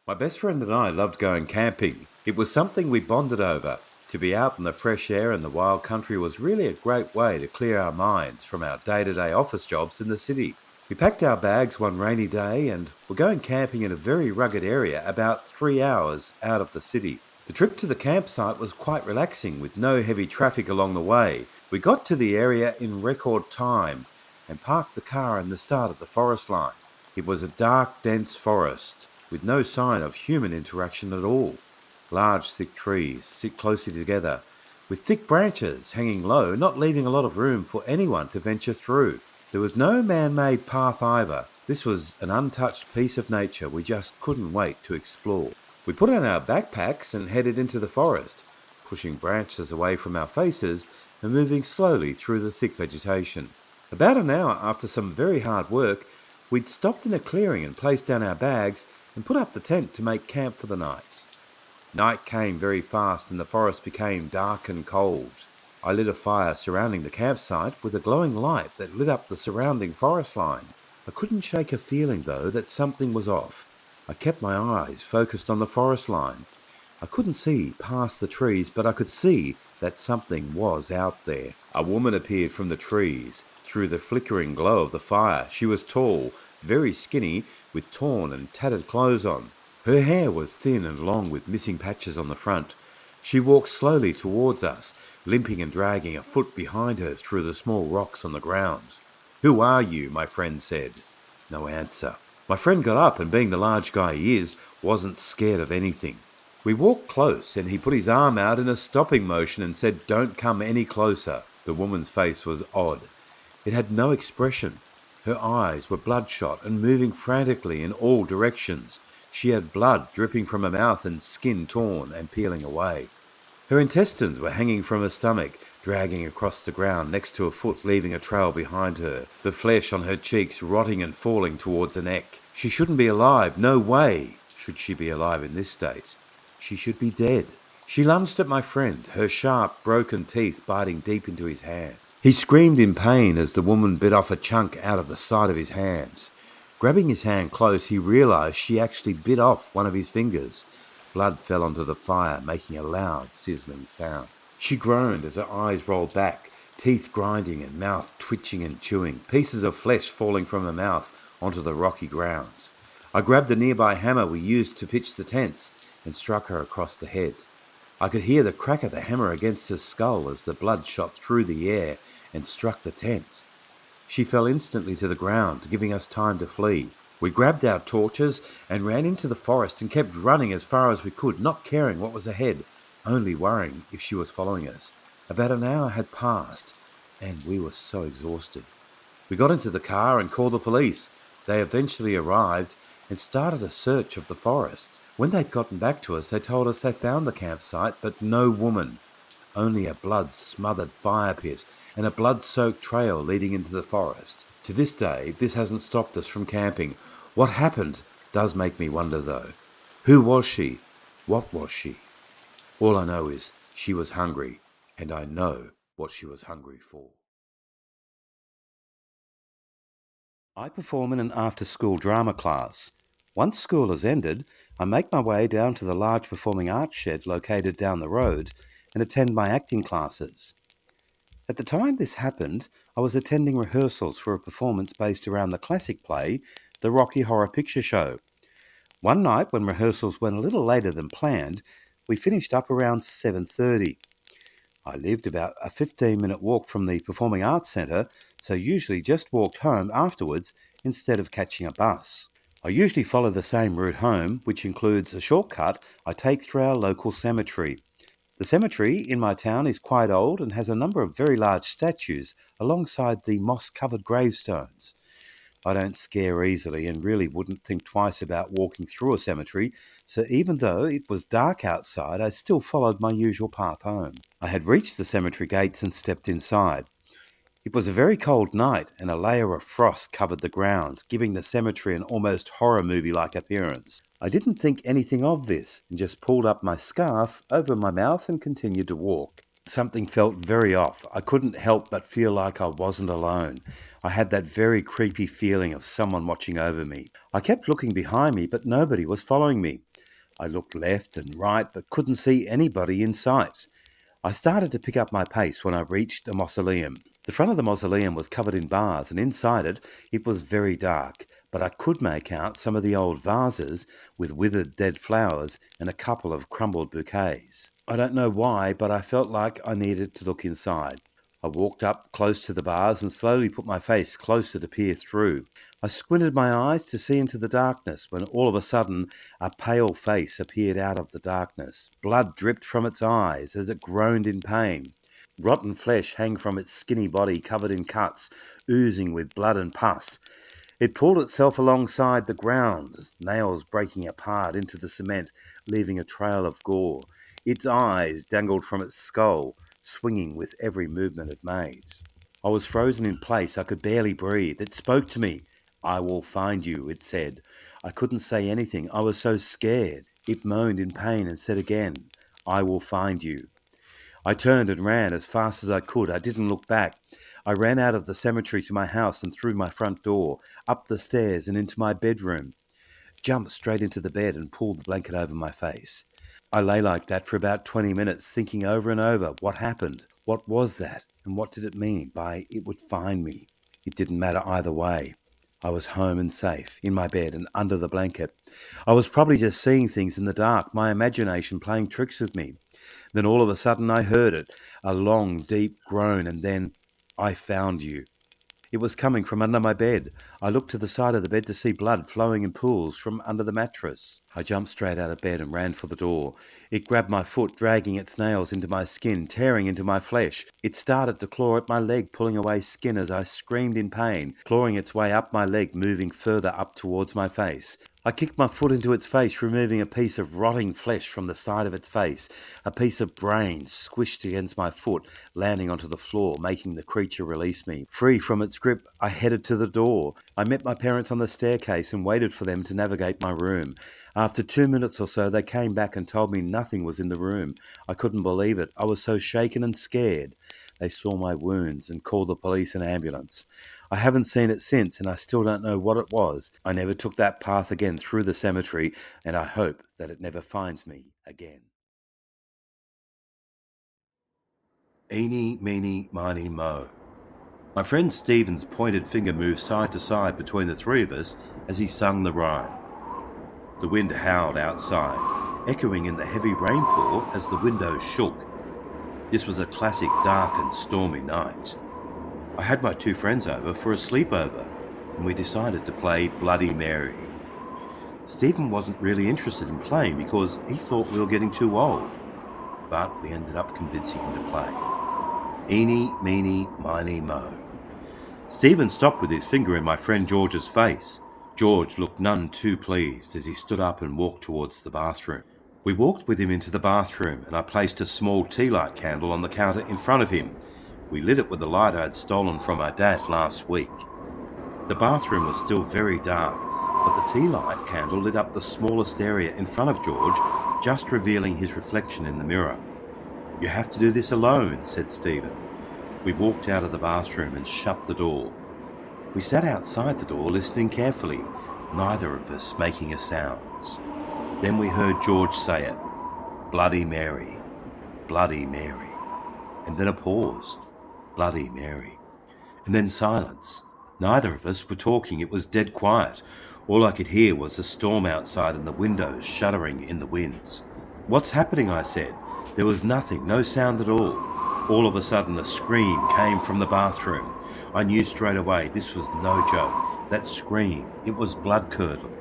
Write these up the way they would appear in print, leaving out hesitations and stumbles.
My best friend and I loved going camping. It was something we bonded over. To be out in the fresh air and the wild country was really a great way to clear our minds from our day-to-day office jobs in the city. We packed our bags one rainy day and were going camping in a very rugged area about 3 hours out of the city. The trip to the campsite was quite relaxing with no heavy traffic along the way. We got to the area in record time and parked the car in the start of the forest line. It was a dark, dense forest with no sign of human interaction at all. Large, thick trees sit closely together, with thick branches hanging low, not leaving a lot of room for anyone to venture through. There was no man-made path either. This was an untouched piece of nature we just couldn't wait to explore. We put on our backpacks and headed into the forest, pushing branches away from our faces and moving slowly through the thick vegetation. About an hour after some very hard work, we'd stopped in a clearing and placed down our bags and put up the tent to make camp for the night. Night came very fast and the forest became dark and cold. I lit a fire surrounding the campsite with a glowing light that lit up the surrounding forest line. I couldn't shake a feeling, though, that something was off. I kept my eyes focused on the forest line. I couldn't see past the trees, but I could see that something was out there. A woman appeared from the trees through the flickering glow of the fire. She was tall, very skinny, with torn and tattered clothes on. Her hair was thin and long with missing patches on the front. She walked slowly towards us, limping and dragging a foot behind her through the small rocks on the ground. "Who are you?" my friend said. No answer. My friend got up and, being the large guy he is, wasn't scared of anything. We walked close and he put his arm out in a stopping motion and said, "Don't come any closer." The woman's face was odd. It had no expression. Her eyes were bloodshot and moving frantically in all directions. She had blood dripping from her mouth and skin torn and peeling away. Her intestines were hanging from her stomach, dragging across the ground next to her foot, leaving a trail behind her. The flesh on her cheeks rotting and falling towards her neck. She shouldn't be alive. No way should she be alive in this state. She should be dead. She lunged at my friend, her sharp, broken teeth biting deep into his hand. He screamed in pain as the woman bit off a chunk out of the side of his hand. Grabbing his hand close, he realized she actually bit off one of his fingers. Blood fell onto the fire, making a loud, sizzling sound. She groaned as her eyes rolled back, teeth grinding and mouth twitching and chewing, pieces of flesh falling from her mouth onto the rocky grounds. I grabbed the nearby hammer we used to pitch the tents and struck her across the head. I could hear the crack of the hammer against her skull as the blood shot through the air and struck the tent. She fell instantly to the ground, giving us time to flee. We grabbed our torches and ran into the forest and kept running as far as we could, not caring what was ahead, only worrying if she was following us. About an hour had passed, and we were so exhausted. We got into the car and called the police. They eventually arrived and started a search of the forest. When they'd gotten back to us, they told us they found the campsite, but no woman, only a blood-smothered fire pit and a blood-soaked trail leading into the forest. To this day, this hasn't stopped us from camping. What happened does make me wonder, though. Who was she? What was she? All I know is she was hungry, and I know what she was hungry for. I perform in an after-school drama class. Once school has ended, I make my way down to the large performing arts shed located down the road and attend my acting classes. At the time this happened, I was attending rehearsals for a performance based around the classic play, The Rocky Horror Picture Show. One night, when rehearsals went a little later than planned, we finished up around 7:30. I lived about a 15-minute walk from the Performing Arts Centre, so usually just walked home afterwards instead of catching a bus. I usually follow the same route home, which includes a shortcut I take through our local cemetery. The cemetery in my town is quite old and has a number of very large statues alongside the moss-covered gravestones. I don't scare easily and really wouldn't think twice about walking through a cemetery, so even though it was dark outside, I still followed my usual path home. I had reached the cemetery gates and stepped inside. It was a very cold night and a layer of frost covered the ground, giving the cemetery an almost horror movie-like appearance. I didn't think anything of this and just pulled up my scarf over my mouth and continued to walk. Something felt very off. I couldn't help but feel like I wasn't alone. I had that very creepy feeling of someone watching over me. I kept looking behind me, but nobody was following me. I looked left and right but couldn't see anybody in sight. I started to pick up my pace when I reached a mausoleum. The front of the mausoleum was covered in bars, and inside it was very dark, but I could make out some of the old vases with withered dead flowers and a couple of crumbled bouquets. I don't know why, but I felt like I needed to look inside. I walked up close to the bars and slowly put my face closer to peer through. I squinted my eyes to see into the darkness when all of a sudden a pale face appeared out of the darkness. Blood dripped from its eyes as it groaned in pain. Rotten flesh hung from its skinny body covered in cuts, oozing with blood and pus. It pulled itself alongside the ground, nails breaking apart into the cement, leaving a trail of gore. Its eyes dangled from its skull, swinging with every movement it made. I was frozen in place. I could barely breathe. It spoke to me. "I will find you," it said. I couldn't say anything. I was so scared. It moaned in pain and said again, "I will find you." I turned and ran as fast as I could. I didn't look back. I ran out of the cemetery to my house and through my front door, up the stairs and into my bedroom. Jumped straight into the bed and pulled the blanket over my face. I lay like that for about 20 minutes, thinking over and over what happened, what was that, and what did it mean by it would find me. It didn't matter either way. I was home and safe, in my bed and under the blanket. I was probably just seeing things in the dark, my imagination playing tricks with me. Then all of a sudden I heard it, a long, deep groan, and then, "I found you." It was coming from under my bed. I looked to the side of the bed to see blood flowing in pools from under the mattress. I jumped straight out of bed and ran for the door. It grabbed my foot, dragging its nails into my skin, tearing into my flesh. It started to claw at my leg, pulling away skin as I screamed in pain, clawing its way up my leg, moving further up towards my face. I kicked my foot into its face, removing a piece of rotting flesh from the side of its face. A piece of brain squished against my foot, landing onto the floor, making the creature release me. Free from its grip, I headed to the door. I met my parents on the staircase and waited for them to navigate my room. After 2 minutes or so, they came back and told me nothing was in the room. I couldn't believe it. I was so shaken and scared. They saw my wounds and called the police and ambulance. I haven't seen it since, and I still don't know what it was. I never took that path again through the cemetery, and I hope that it never finds me again. Eeny, meeny, miny, mo. My friend Stephen's pointed finger moved side to side between the three of us as he sung the rhyme. The wind howled outside, echoing in the heavy rainpour as the windows shook. This was a classic dark and stormy night. I had my two friends over for a sleepover, and we decided to play Bloody Mary. Stephen wasn't really interested in playing because he thought we were getting too old, but we ended up convincing him to play. Eeny, meeny, miny, mo. Stephen stopped with his finger in my friend George's face. George looked none too pleased as he stood up and walked towards the bathroom. We walked with him into the bathroom, and I placed a small tea light candle on the counter in front of him. We lit it with the light I'd stolen from my dad last week. The bathroom was still very dark, but the tea light candle lit up the smallest area in front of George, just revealing his reflection in the mirror. "You have to do this alone," said Stephen. We walked out of the bathroom and shut the door. We sat outside the door listening carefully, neither of us making a sound. Then we heard George say it. "Bloody Mary, Bloody Mary." And then a pause. "Bloody Mary." And then silence. Neither of us were talking. It was dead quiet. All I could hear was the storm outside and the windows shuddering in the winds. "What's happening?" I said. There was nothing, no sound at all. All of a sudden a scream came from the bathroom. I knew straight away this was no joke. That scream, it was blood-curdling.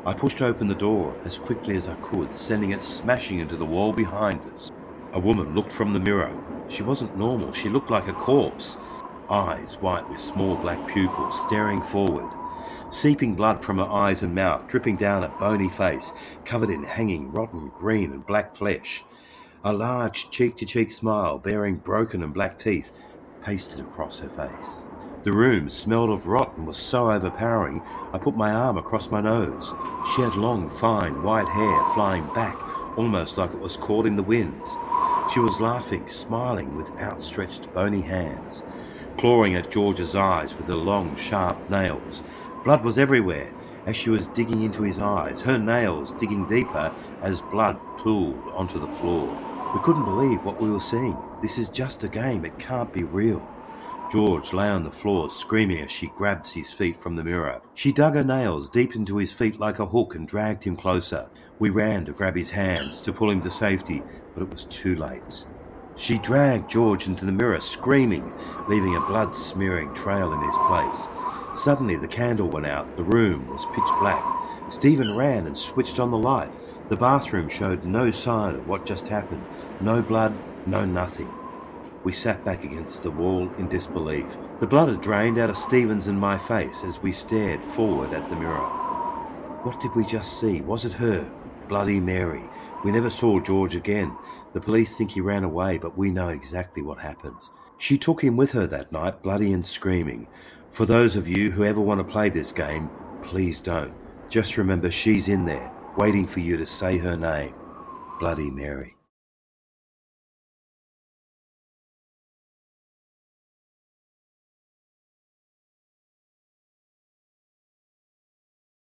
I pushed open the door as quickly as I could, sending it smashing into the wall behind us. A woman looked from the mirror. She wasn't normal. She looked like a corpse. Eyes white with small black pupils staring forward. Seeping blood from her eyes and mouth, dripping down a bony face, covered in hanging rotten green and black flesh. A large cheek-to-cheek smile, bearing broken and black teeth, pasted across her face. The room smelled of rot and was so overpowering, I put my arm across my nose. She had long, fine, white hair flying back, almost like it was caught in the wind. She was laughing, smiling with outstretched bony hands, clawing at George's eyes with her long, sharp nails. Blood was everywhere, as she was digging into his eyes, her nails digging deeper as blood pooled onto the floor. We couldn't believe what we were seeing. This is just a game, it can't be real. George lay on the floor screaming as she grabbed his feet from the mirror. She dug her nails deep into his feet like a hook and dragged him closer. We ran to grab his hands to pull him to safety, but it was too late. She dragged George into the mirror, screaming, leaving a blood-smearing trail in his place. Suddenly the candle went out. The room was pitch black. Stephen ran and switched on the light. The bathroom showed no sign of what just happened. No blood, no nothing. We sat back against the wall in disbelief. The blood had drained out of Stephen's and my face as we stared forward at the mirror. What did we just see? Was it her? Bloody Mary. We never saw George again. The police think he ran away, but we know exactly what happened. She took him with her that night, bloody and screaming. For those of you who ever want to play this game, please don't. Just remember she's in there, waiting for you to say her name. Bloody Mary.